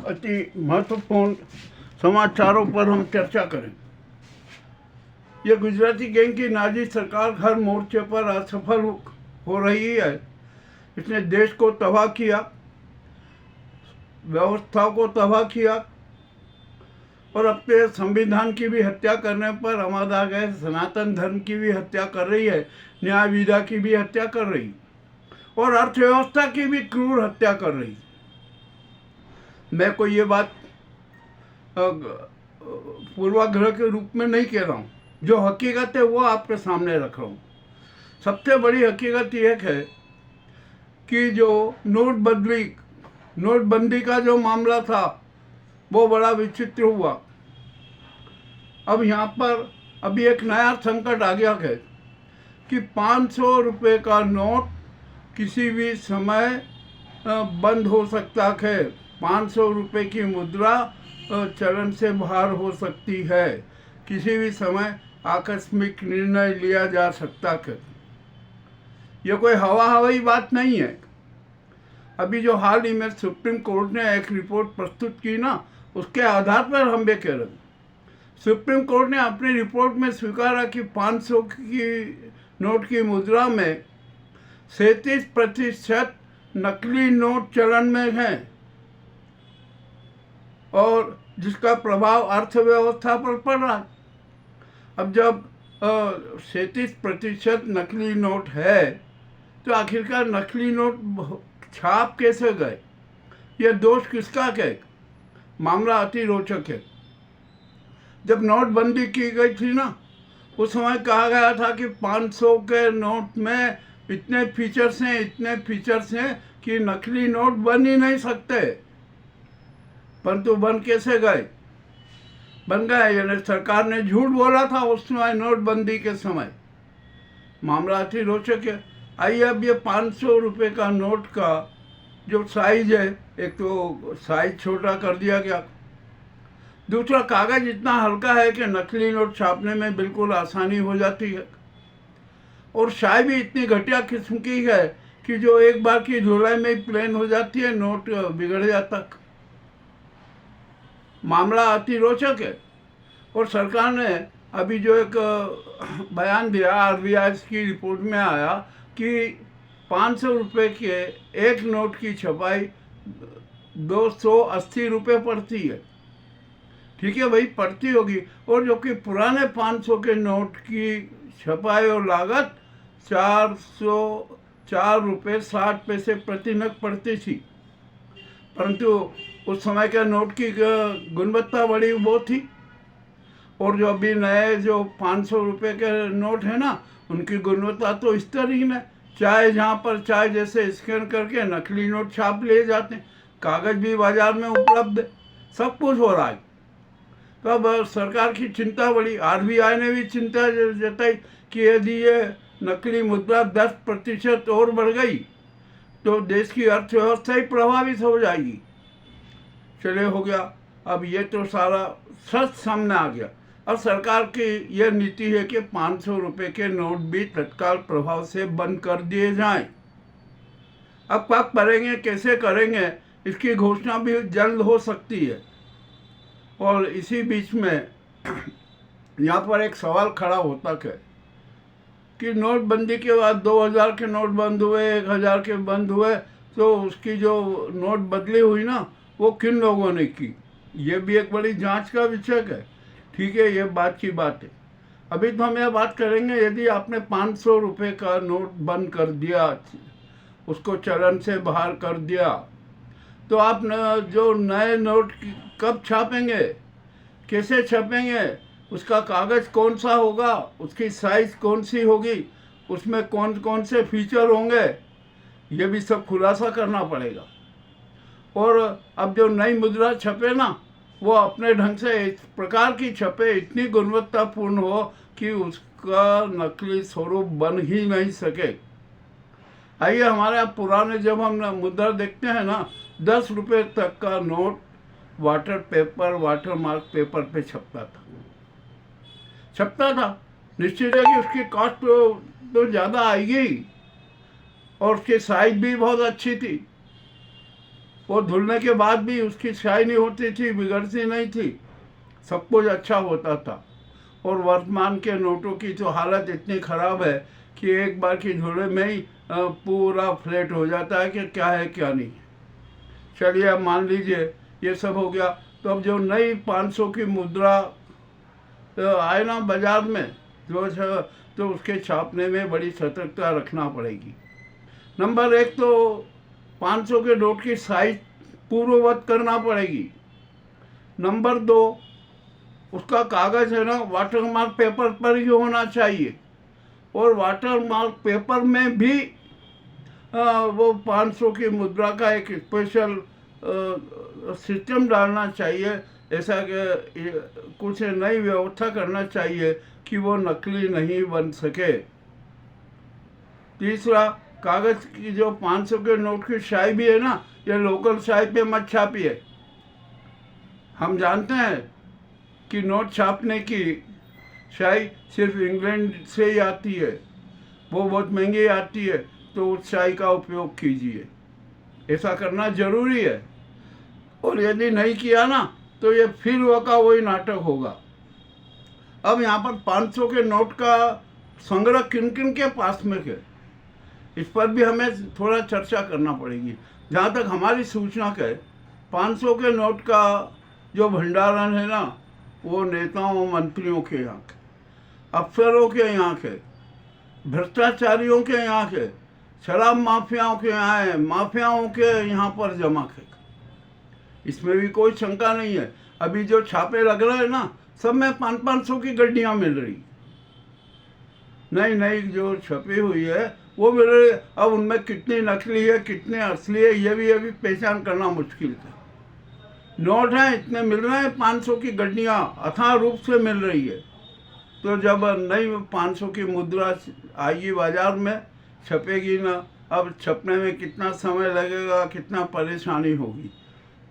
अति महत्वपूर्ण समाचारों पर हम चर्चा करें। यह गुजराती गैंग की नाजी सरकार हर मोर्चे पर असफल हो रही है। इसने देश को तबाह किया, व्यवस्था को तबाह किया और अपने संविधान की भी हत्या करने पर हमारा गए सनातन धर्म की भी हत्या कर रही है, न्याय विधा की भी हत्या कर रही और अर्थव्यवस्था की भी क्रूर हत्या कर रही। मैं कोई ये बात पूर्वाग्रह के रूप में नहीं कह रहा हूँ, जो हकीकत है वो आपके सामने रख रहा हूँ। सबसे बड़ी हकीकत यह है कि जो नोटबंदी का जो मामला था वो बड़ा विचित्र हुआ। अब यहाँ पर अभी एक नया संकट आ गया है कि 500 रुपये का नोट किसी भी समय बंद हो सकता है। 500 रुपये की मुद्रा चलन से बाहर हो सकती है, किसी भी समय आकस्मिक निर्णय लिया जा सकता है। यह कोई हवाई बात नहीं है। अभी जो हाल ही में सुप्रीम कोर्ट ने एक रिपोर्ट प्रस्तुत की ना, उसके आधार पर हम ये कह रहे हैं। सुप्रीम कोर्ट ने अपनी रिपोर्ट में स्वीकारा कि 500 की नोट की मुद्रा में 37% नकली नोट चलन में है और जिसका प्रभाव अर्थव्यवस्था पर पड़ रहा है। अब जब 37% नकली नोट है तो आखिरकार नकली नोट छाप कैसे गए? यह दोष किसका है? मामला अति रोचक है। जब नोटबंदी की गई थी ना, उस समय कहा गया था कि 500 के नोट में इतने फीचर्स हैं कि नकली नोट बन ही नहीं सकते। परंतु बन कैसे गए? बन गए, यानी सरकार ने झूठ बोला था उस समय नोटबंदी के समय। मामला अति रोचक है। आइए अब ये 500 रुपये का नोट का जो साइज है, एक तो साइज छोटा कर दिया गया, दूसरा कागज इतना हल्का है कि नकली नोट छापने में बिल्कुल आसानी हो जाती है और शायद भी इतनी घटिया किस्म की है कि जो एक बार की धुलाई में ही प्लेन हो जाती है, नोट बिगड़ जाता। मामला अति रोचक है। और सरकार ने अभी जो एक बयान दिया, आरबीआई की रिपोर्ट में आया कि 500 रुपये के एक नोट की छपाई 280 रुपये पड़ती है। ठीक है भाई, पड़ती होगी। और जो कि पुराने 500 के नोट की छपाई और लागत 404 रुपये 60 पैसे प्रति नग पड़ती थी। परंतु उस समय के नोट की गुणवत्ता बड़ी वो थी। और जो अभी नए जो 500 रुपये के नोट है ना, उनकी गुणवत्ता तो इस तरह है, चाहे जहाँ पर चाहे जैसे स्कैन करके नकली नोट छाप लिए जाते हैं। कागज भी बाजार में उपलब्ध है, सब कुछ हो रहा है। तो अब सरकार की चिंता बढ़ी। आरबीआई ने भी चिंता जताई कि यदि ये नकली मुद्रा 10% और बढ़ गई तो देश की अर्थव्यवस्था ही प्रभावित हो जाएगी। चले, हो गया। अब ये तो सारा सच सामने आ गया। अब सरकार की यह नीति है कि 500 रुपये के नोट भी तत्काल प्रभाव से बंद कर दिए जाएं। अब कब करेंगे, कैसे करेंगे, इसकी घोषणा भी जल्द हो सकती है। और इसी बीच में यहाँ पर एक सवाल खड़ा होता है कि नोटबंदी के बाद 2000 के नोट बंद हुए, 1000 के बंद हुए, तो उसकी जो नोट बदली हुई ना, वो किन लोगों ने की? ये भी एक बड़ी जांच का विषय है। ठीक है, ये बात की बात है। अभी तो हम यह बात करेंगे, यदि आपने 500 रुपये का नोट बंद कर दिया, उसको चलन से बाहर कर दिया, तो आप जो नए नोट कब छापेंगे, कैसे छापेंगे, उसका कागज़ कौन सा होगा, उसकी साइज़ कौन सी होगी, उसमें कौन कौन से फीचर होंगे, ये भी सब खुलासा करना पड़ेगा। और अब जो नई मुद्रा छपे ना, वो अपने ढंग से इस प्रकार की छपे, इतनी गुणवत्तापूर्ण हो कि उसका नकली स्वरूप बन ही नहीं सके। आइए, हमारे यहाँ पुराने जब हम मुद्रा देखते हैं ना, 10 रुपये तक का नोट वाटर मार्क पेपर पे छपता था। निश्चित है कि उसकी कॉस्ट तो ज़्यादा आएगी और उसकी साइज भी बहुत अच्छी थी। वो धुलने के बाद भी उसकी स्याही नहीं होती थी, बिगड़ती नहीं थी, सब कुछ अच्छा होता था। और वर्तमान के नोटों की तो हालत इतनी ख़राब है कि एक बार की धुले में ही पूरा फ्लैट हो जाता है कि क्या है क्या नहीं। चलिए अब मान लीजिए ये सब हो गया, तो अब जो नई 500 की मुद्रा आए ना बाजार में, तो उसके छापने में बड़ी सतर्कता रखना पड़ेगी। नंबर 1 तो 500 के नोट की साइज पूर्ववत करना पड़ेगी। नंबर 2, उसका कागज़ है ना वाटरमार्क पेपर पर ही होना चाहिए, और वाटरमार्क पेपर में भी वो 500 की मुद्रा का एक स्पेशल सिस्टम डालना चाहिए, ऐसा कि कुछ नई व्यवस्था करना चाहिए कि वो नकली नहीं बन सके। तीसरा, कागज़ की जो 500 के नोट की स्याही भी है ना, ये लोकल स्याही पे मत छापिए। हम जानते हैं कि नोट छापने की स्याही सिर्फ इंग्लैंड से ही आती है, वो बहुत महंगी आती है, तो उस स्याही का उपयोग कीजिए। ऐसा करना ज़रूरी है, और यदि नहीं किया ना तो ये फिर वही नाटक होगा। अब यहाँ पर 500 के नोट का संग्रह किन किन के पास में है, इस पर भी हमें थोड़ा चर्चा करना पड़ेगी। जहाँ तक हमारी सूचना है, 500 के नोट का जो भंडारण है ना, वो नेताओं मंत्रियों के यहाँ के, अफसरों के यहाँ के, भ्रष्टाचारियों के यहाँ के, शराब माफियाओं के यहाँ है, माफियाओं के यहाँ पर जमा है। इसमें भी कोई शंका नहीं है। अभी जो छापे लग रहे हैं ना, सब में 500 की गड्डियाँ मिल रही, नई नई जो छपी हुई है वो मिल रही। अब उनमें कितनी नकली है कितने असली है, ये भी पहचान करना मुश्किल है। नोट हैं इतने मिल रहे हैं, 500 की गड्डियाँ अथाह रूप से मिल रही है। तो जब नई 500 की मुद्रा आएगी बाजार में, छपेगी ना, अब छपने में कितना समय लगेगा, कितना परेशानी होगी।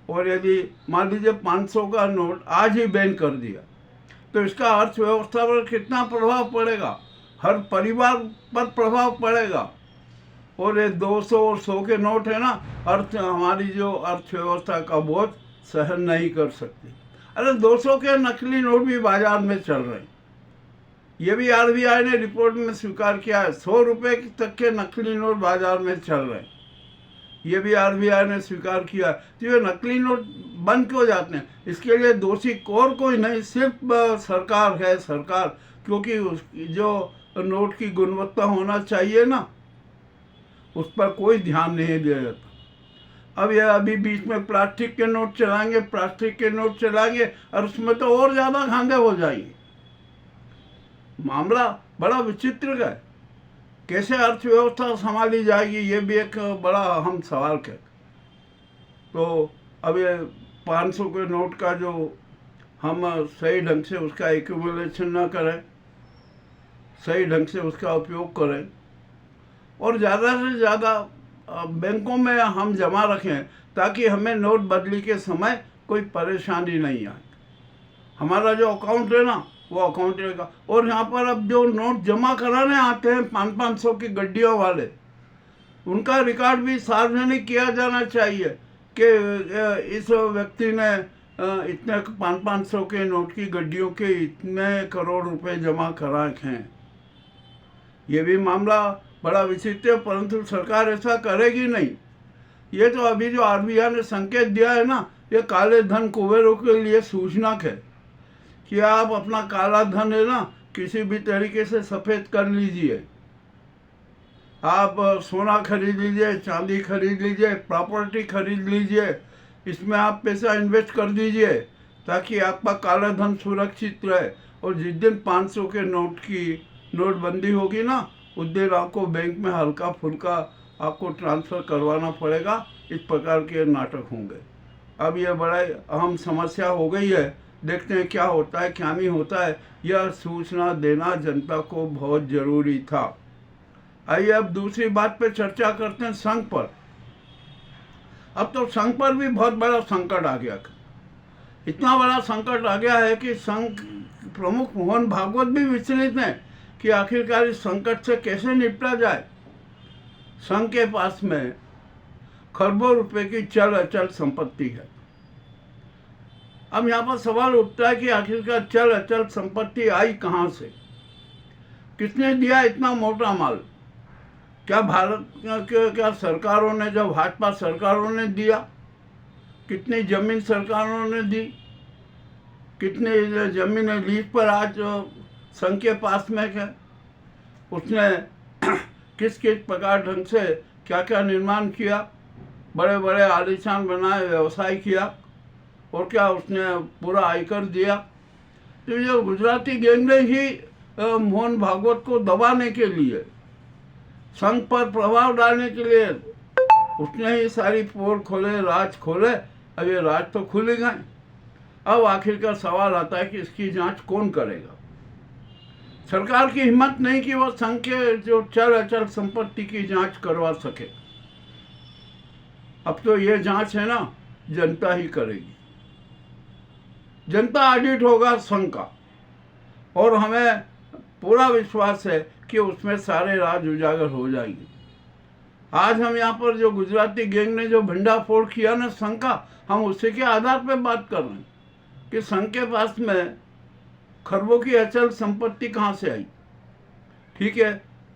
और यदि मान लीजिए 500 का नोट आज ही बैन कर दिया, तो इसका अर्थव्यवस्था पर कितना प्रभाव पड़ेगा, हर परिवार पर प्रभाव पड़ेगा। और ये 200 और 100 के नोट है ना, हमारी जो अर्थव्यवस्था का बोझ सहन नहीं कर सकती। अरे 200 के नकली नोट भी बाजार में चल रहे हैं, ये भी आरबीआई ने रिपोर्ट में स्वीकार किया है। 100 रुपये तक के नकली नोट बाजार में चल रहे हैं, ये भी आरबीआई ने स्वीकार किया। तो ये नकली नोट बंद क्यों जाते हैं, इसके लिए दोषी और कोई नहीं, सिर्फ सरकार है, सरकार। क्योंकि जो नोट की गुणवत्ता होना चाहिए ना, उस पर कोई ध्यान नहीं दिया जाता। अब ये अभी बीच में प्लास्टिक के नोट चलाएंगे और उसमें तो और ज़्यादा धांधे हो जाएंगे। मामला बड़ा विचित्र है। कैसे अर्थव्यवस्था संभाली जाएगी, ये भी एक बड़ा अहम सवाल है। तो अब ये 500 के नोट का जो हम सही ढंग से उसका एक्यूमुलेशन न करें, सही ढंग से उसका उपयोग करें, और ज़्यादा से ज़्यादा बैंकों में हम जमा रखें, ताकि हमें नोट बदली के समय कोई परेशानी नहीं आए। हमारा जो अकाउंट है ना, वो अकाउंट रहेगा। और यहाँ पर अब जो नोट जमा कराने आते हैं 500 की गड्डियों वाले, उनका रिकॉर्ड भी सार्वजनिक किया जाना चाहिए कि इस व्यक्ति ने इतने 500 के नोट की गड्डियों के इतने करोड़ रुपए जमा कराए हैं। ये भी मामला बड़ा विचित्र है, परंतु सरकार ऐसा करेगी नहीं। ये तो अभी जो आरबीआई ने संकेत दिया है ना, ये काले धन कुबेरों के लिए सूचना है कि आप अपना काला धन है ना किसी भी तरीके से सफ़ेद कर लीजिए। आप सोना खरीद लीजिए, चांदी खरीद लीजिए, प्रॉपर्टी खरीद लीजिए, इसमें आप पैसा इन्वेस्ट कर दीजिए, ताकि आपका काला धन सुरक्षित रहे। और जिस दिन 500 के नोट की नोटबंदी होगी ना, उस दिन आपको बैंक में हल्का फुल्का आपको ट्रांसफ़र करवाना पड़ेगा। इस प्रकार के नाटक होंगे। अब यह बड़ा अहम समस्या हो गई है। देखते हैं क्या होता है क्या नहीं होता है। यह सूचना देना जनता को बहुत ज़रूरी था। आइए अब दूसरी बात पे चर्चा करते हैं, संघ पर। अब तो संघ पर भी बहुत बड़ा संकट आ गया। इतना बड़ा संकट आ गया है कि संघ प्रमुख मोहन भागवत भी विचलित हैं कि आखिरकार इस संकट से कैसे निपटा जाए। संघ के पास में खरबों रुपए की चल अचल संपत्ति है। अब यहाँ पर सवाल उठता है कि आखिरकार चल अचल संपत्ति आई कहाँ से, किसने दिया इतना मोटा माल? क्या भारत क्या सरकारों ने, जो भाजपा सरकारों ने दिया? कितनी जमीन सरकारों ने दी? कितनी जमीनें लीज पर आज संघ के पास में है? उसने किस किस प्रकार ढंग से क्या क्या निर्माण किया, बड़े बड़े आलीशान बनाए, व्यवसाय किया, और क्या उसने पूरा आयकर दिया? तो ये गुजराती गैंग ने ही मोहन भागवत को दबाने के लिए, संघ पर प्रभाव डालने के लिए उसने ही सारी पोल खोले, राज खोले। अब ये राज तो खुल ही गए। अब आखिरकार सवाल आता है कि इसकी जांच कौन करेगा? सरकार की हिम्मत नहीं कि वो संघ के जो चल अचल संपत्ति की जांच करवा सके। अब तो ये जांच है ना, जनता ही करेगी। जनता ऑडिट होगा संघ का, और हमें पूरा विश्वास है कि उसमें सारे राज उजागर हो जाएंगे। आज हम यहाँ पर जो गुजराती गैंग ने जो भंडाफोड़ किया ना संघ का, हम उसी के आधार पर बात कर रहे हैं कि संघ के पास में खरबों की अचल संपत्ति कहाँ से आई। ठीक है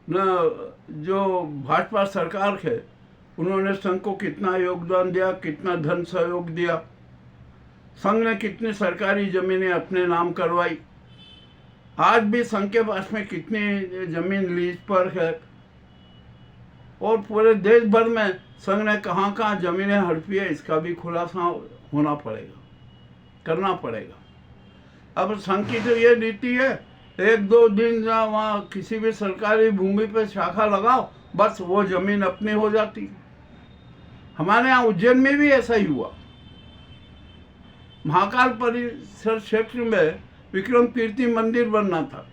न, जो भाजपा सरकार है उन्होंने संघ को कितना योगदान दिया, कितना धन सहयोग दिया, संघ ने कितनी सरकारी जमीनें अपने नाम करवाई, आज भी संघ के पास में कितनी जमीन लीज पर है, और पूरे देश भर में संघ ने कहाँ कहाँ जमीनें हड़पी है, इसका भी खुलासा होना पड़ेगा, करना पड़ेगा। अब संघ की तो ये नीति है, एक दो दिन जहाँ वहाँ किसी भी सरकारी भूमि पे शाखा लगाओ, बस वो जमीन अपनी हो जाती है। हमारे यहाँ उज्जैन में भी ऐसा ही हुआ। महाकाल परिसर क्षेत्र में विक्रम कीर्ति मंदिर बनना था।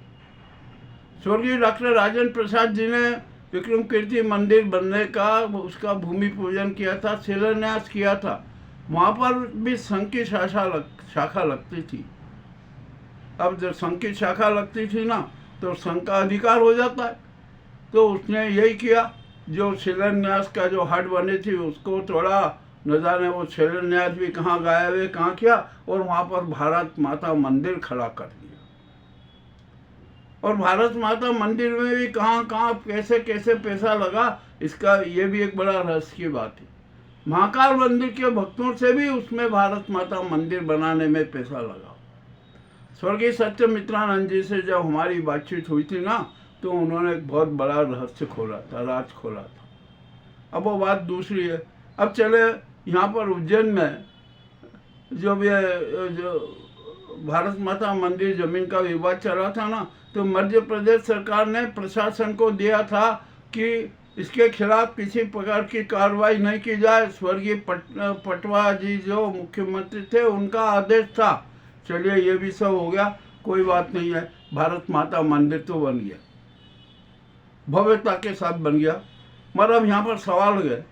स्वर्गीय डॉक्टर राजेंद्र प्रसाद जी ने विक्रम कीर्ति मंदिर बनने का, उसका भूमि पूजन किया था, शिलान्यास किया था। वहाँ पर भी संघ की शाखा लगती थी। अब जब संघ की शाखा लगती थी ना, तो संघ का अधिकार हो जाता है। तो उसने यही किया, जो शिलान्यास का जो हट बनी थी उसको तोड़ा, न जाने वो शिलान्यास भी कहाँ गायब है, कहाँ किया, और वहाँ पर भारत माता मंदिर खड़ा कर दिया। और भारत माता मंदिर में भी कहाँ कहाँ कैसे कैसे पैसा लगा, इसका ये भी एक बड़ा रहस्य की बात है। महाकाल मंदिर के भक्तों से भी उसमें भारत माता मंदिर बनाने में पैसा लगा। स्वर्गीय सत्यमित्रानंद जी से जब हमारी बातचीत हुई थी ना, तो उन्होंने एक बहुत बड़ा रहस्य खोला था, राज खोला था। अब वो बात दूसरी है। अब चले यहाँ पर उज्जैन में जब ये जो भारत माता मंदिर जमीन का विवाद चला था ना, तो मध्य प्रदेश सरकार ने प्रशासन को दिया था कि इसके खिलाफ किसी प्रकार की कार्रवाई नहीं की जाए। स्वर्गीय पटवा जी जो मुख्यमंत्री थे, उनका आदेश था। चलिए ये भी सब हो गया, कोई बात नहीं है, भारत माता मंदिर तो बन गया, भव्यता के साथ बन गया। मगर अब यहाँ पर सवाल है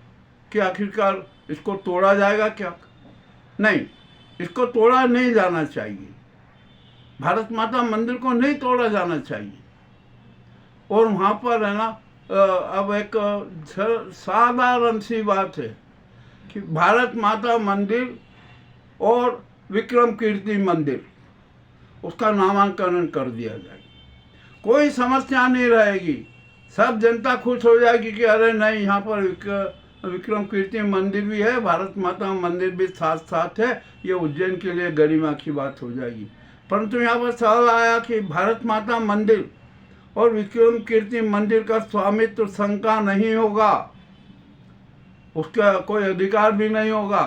कि आखिरकार इसको तोड़ा जाएगा क्या? नहीं, इसको तोड़ा नहीं जाना चाहिए। भारत माता मंदिर को नहीं तोड़ा जाना चाहिए। और वहाँ पर है ना, अब एक साधारण सी बात है कि भारत माता मंदिर और विक्रम कीर्ति मंदिर, उसका नामांकन कर दिया जाए, कोई समस्या नहीं रहेगी। सब जनता खुश हो जाएगी कि अरे नहीं, यहाँ पर विक्रम कीर्ति मंदिर भी है, भारत माता मंदिर भी साथ साथ है, ये उज्जैन के लिए गरिमा की बात हो जाएगी। परंतु यहाँ पर सवाल आया कि भारत माता मंदिर और विक्रम कीर्ति मंदिर का स्वामित्व संघ का नहीं होगा, उसका कोई अधिकार भी नहीं होगा।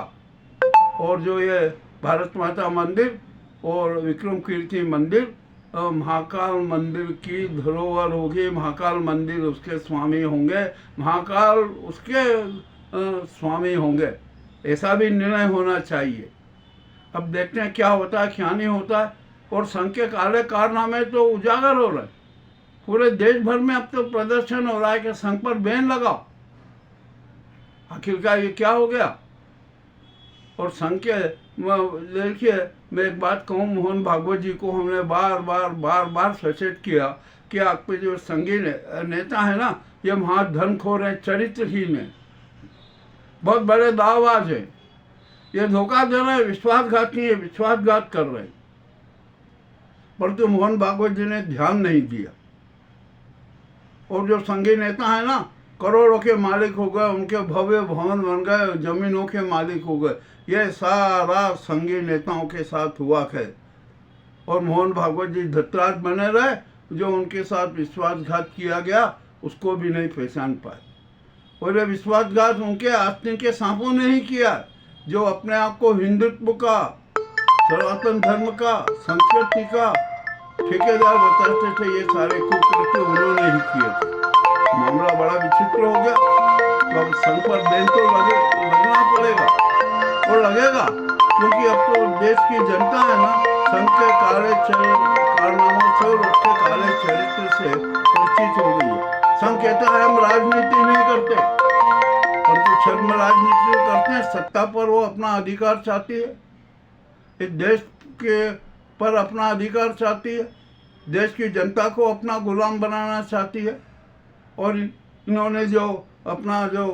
और जो ये भारत माता मंदिर और विक्रम कीर्ति मंदिर महाकाल मंदिर की धरोहर होगी, महाकाल मंदिर उसके स्वामी होंगे, महाकाल उसके स्वामी होंगे, ऐसा भी निर्णय होना चाहिए। अब देखते हैं क्या होता है, क्या नहीं होता है। और संघ के काले कारनामे तो उजागर हो रहे हैं पूरे देश भर में। अब तो प्रदर्शन हो रहा है कि संघ पर बैन लगाओ। आखिरकार ये क्या हो गया? और संघ के देखिए, मैं एक बात कहूँ, मोहन भागवत जी को हमने बार बार सचेत किया कि आपके जो संघी नेता है ना, ये महाधनखोर हैं, चरित्रहीन है। बहुत बड़े दावबाज हैं। ये धोखा दे रहे हैं, विश्वासघात नहीं है, विश्वासघात कर रहे हैं। परंतु मोहन भागवत जी ने ध्यान नहीं दिया। और जो संघी नेता है ना, करोड़ों के मालिक हो गए, उनके भव्य भवन बन गए, जमीनों के मालिक हो गए। ये सारा संघी नेताओं के साथ हुआ है। और मोहन भागवत जी धतराज बने रहे, जो उनके साथ विश्वासघात किया गया उसको भी नहीं पहचान पाए। और ये विश्वासघात उनके आस्तीन के सांपों ने ही किया, जो अपने आप को हिंदुत्व का, सनातन धर्म का, संस्कृति का ठेकेदार बताते थे। ये सारे कुकृत्य उन्होंने ही किए थे। मामला बड़ा विचित्र हो गया। तो अब संघ पर देन तो लगना पड़ेगा, और लगेगा, क्योंकि अब तो देश की जनता है ना, संघ के कारनामों से और उसके काले चरित्र से परिचित हो गई है। संघ कहता है हम राजनीति नहीं करते, परंतु छद्म राजनीति करते हैं। सत्ता पर वो अपना अधिकार चाहती है, इस देश के पर अपना अधिकार चाहती है, देश की जनता को अपना गुलाम बनाना चाहती है। और इन्होंने जो अपना जो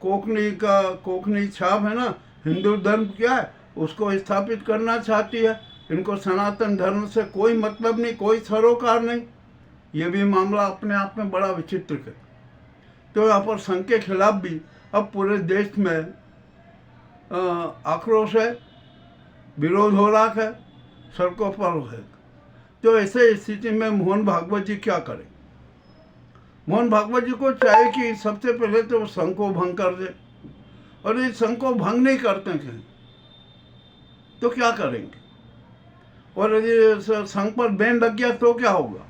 कोकनी छाप है ना, हिंदू धर्म क्या है, उसको स्थापित करना चाहती है। इनको सनातन धर्म से कोई मतलब नहीं, कोई सरोकार नहीं। ये भी मामला अपने आप में बड़ा विचित्र है। तो यहाँ पर संघ के खिलाफ भी अब पूरे देश में आक्रोश है, विरोध हो रहा है, सड़कों पर है। तो ऐसे स्थिति में मोहन भागवत जी क्या करें? मोहन भागवत जी को चाहिए कि सबसे पहले तो संघ को भंग कर दे, और इस संघ को भंग नहीं करते हैं तो क्या करेंगे? और यदि संघ पर बैन लग गया तो क्या होगा?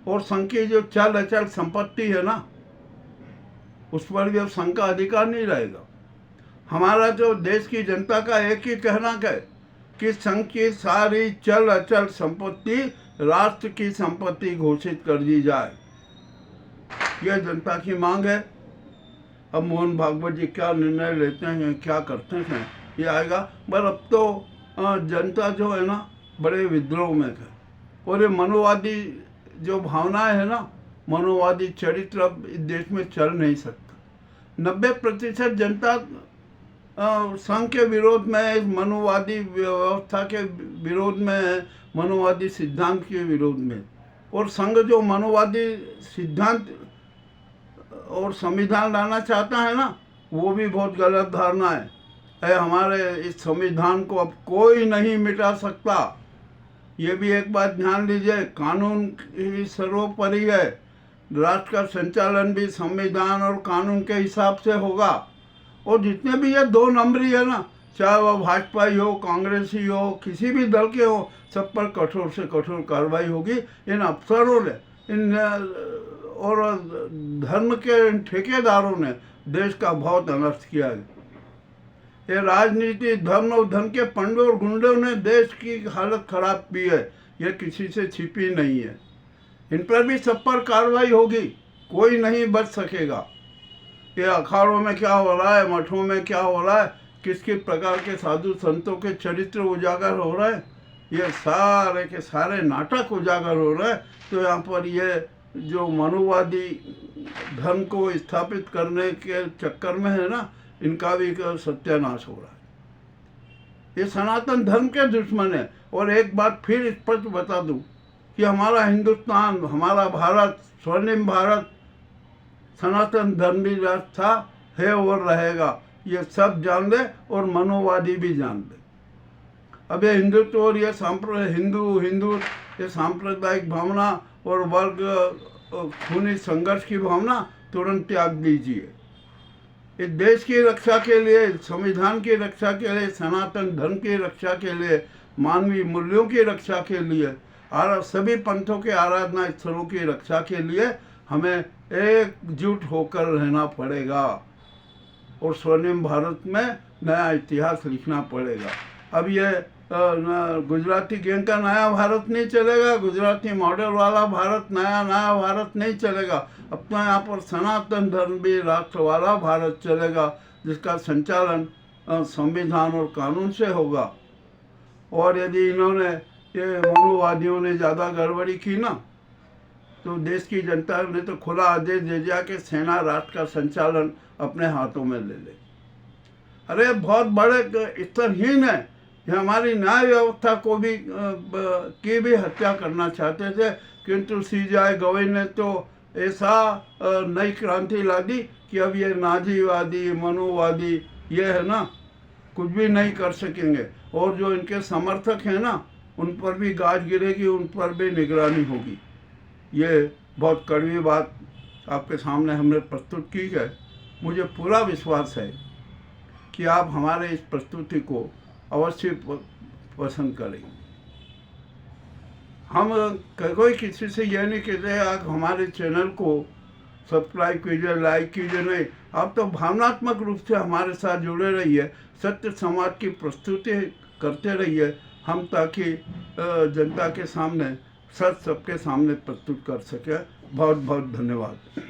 और संघ की जो चल अचल संपत्ति है ना, उस पर भी अब संघ का अधिकार नहीं रहेगा। हमारा जो देश की जनता का एक ही कहना है कि संघ की सारी चल अचल संपत्ति राष्ट्र की संपत्ति घोषित कर दी जाए। यह जनता की मांग है। अब मोहन भागवत जी क्या निर्णय लेते हैं, क्या करते हैं, ये आएगा। पर अब तो जनता जो है ना, बड़े विद्रोह में है। और ये मनोवादी जो भावनाएं है ना, मनोवादी चरित्र अब इस देश में चल नहीं सकता। 90% जनता संघ के विरोध में, मनोवादी व्यवस्था के विरोध में, मनोवादी सिद्धांत के विरोध में। और संघ जो मनोवादी सिद्धांत और संविधान लाना चाहता है ना, वो भी बहुत गलत धारणा है। हमारे इस संविधान को अब कोई नहीं मिटा सकता। ये भी एक बात ध्यान लीजिए, कानून ही सर्वोपरि है। राष्ट्र का संचालन भी संविधान और कानून के हिसाब से होगा। और जितने भी ये 2 नंबरी है ना, चाहे वह भाजपा ही हो, कांग्रेसी हो, किसी भी दल के हो, सब पर कठोर से कठोर कार्रवाई होगी। इन अफसरों ने, इन और धर्म के इन ठेकेदारों ने देश का बहुत अनर्थ किया है। ये राजनीति, धर्म और धन के पंडों और गुंडों ने देश की हालत खराब की है। ये किसी से छिपी नहीं है। इन पर भी सब पर कार्रवाई होगी, कोई नहीं बच सकेगा। ये अखाड़ों में क्या हो रहा है, मठों में क्या हो रहा है, किस किस प्रकार के साधु संतों के चरित्र उजागर हो रहे हैं, ये सारे के सारे नाटक उजागर हो रहे हैं। तो यहाँ पर ये जो मनोवादी धर्म को स्थापित करने के चक्कर में है ना, इनका भी सत्यानाश हो रहा है। ये सनातन धर्म के दुश्मन है। और एक बात फिर स्पष्ट बता दूं कि हमारा हिंदुस्तान, हमारा भारत, स्वर्णिम भारत सनातन धर्मी राष्ट्र था, है और रहेगा। ये सब जान ले और मनोवादी भी जान ले। अब ये हिंदुत्व और ये हिंदू ये सांप्रदायिक भावना और वर्ग खूनी संघर्ष की भावना तुरंत त्याग दीजिए। इस देश की रक्षा के लिए, संविधान की रक्षा के लिए, सनातन धर्म की रक्षा के लिए, मानवीय मूल्यों की रक्षा के लिए और सभी पंथों के आराधना स्थलों की रक्षा के लिए हमें एकजुट होकर रहना पड़ेगा और स्वर्णिम भारत में नया इतिहास लिखना पड़ेगा। अब ये गुजराती गैंग का नया भारत नहीं चलेगा, गुजराती मॉडल वाला भारत, नया भारत नहीं चलेगा। अब तो यहाँ पर सनातन धर्म भी राष्ट्र वाला भारत चलेगा, जिसका संचालन संविधान और कानून से होगा। और यदि इन्होंने, ये मनोवादियों ने ज़्यादा गड़बड़ी की ना, तो देश की जनता ने तो खुला आदेश दे दिया कि सेना राष्ट्र का संचालन अपने हाथों में ले ले। अरे बहुत बड़े स्तरहीन है। ये हमारी न्याय व्यवस्था को भी की भी हत्या करना चाहते थे, किंतु सीजेआई गवई ने तो ऐसा नई क्रांति ला दी कि अब ये नाजीवादी मनुवादी ये है ना, कुछ भी नहीं कर सकेंगे। और जो इनके समर्थक हैं ना, उन पर भी गाज गिरेगी, उन पर भी निगरानी होगी। ये बहुत कड़वी बात आपके सामने हमने प्रस्तुत की है। मुझे पूरा विश्वास है कि आप हमारे इस प्रस्तुति को अवश्य पसंद करेंगे। हम कोई किसी से यह नहीं कहते आप हमारे चैनल को सब्सक्राइब कीजिए, लाइक कीजिए, नहीं। आप तो भावनात्मक रूप से हमारे साथ जुड़े रहिए, सत्य समाज की प्रस्तुति करते रहिए हम, ताकि जनता के सामने सच सबके सामने प्रस्तुत कर सके। बहुत बहुत धन्यवाद।